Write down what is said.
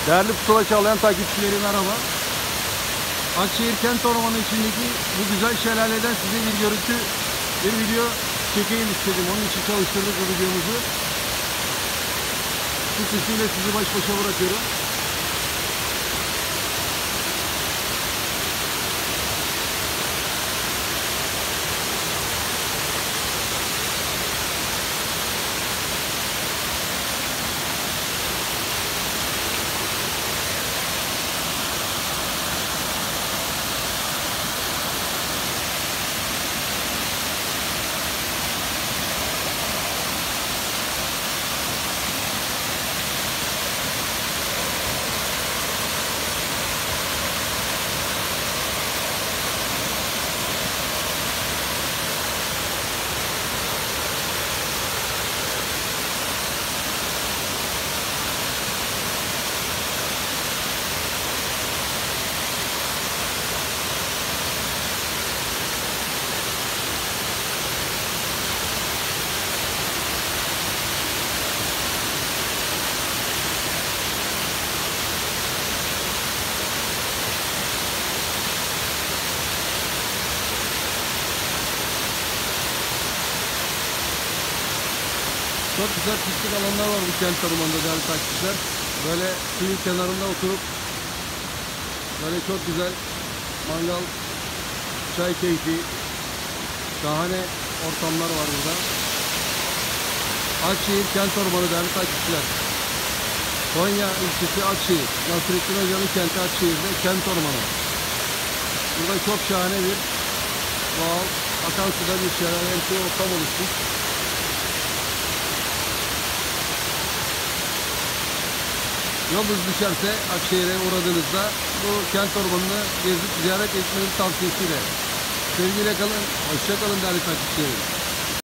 Değerli Pusula Çağlayan takipçileri merhaba. Akşehir Kent Ormanı içindeki bu güzel şelaleden size bir görüntü, bir video çekeyim istedim. Onun için çalıştırdık bu videomuzu. Bu sesiyle sizi baş başa bırakıyorum. Çok güzel piknik alanlar var bu kent ormanında değerli takipçiler. Böyle suyun kenarında oturup böyle çok güzel mangal, çay keyfi, şahane ortamlar var burada. Akşehir Kent Ormanı değerli takipçiler. Konya ilçesi Akşehir. Nasrettin Hoca'nın kenti Akşehir'de Kent Ormanı. Burada çok şahane bir doğal akan suda bir şelale ortam oluşmuş. Yolunuz düşerse Akşehir'e uğradığınızda bu kent ormanını gezip ziyaret etmenizi tavsiyesiyle. Sevgiyle kalın, hoşça kalın değerli takipçilerim.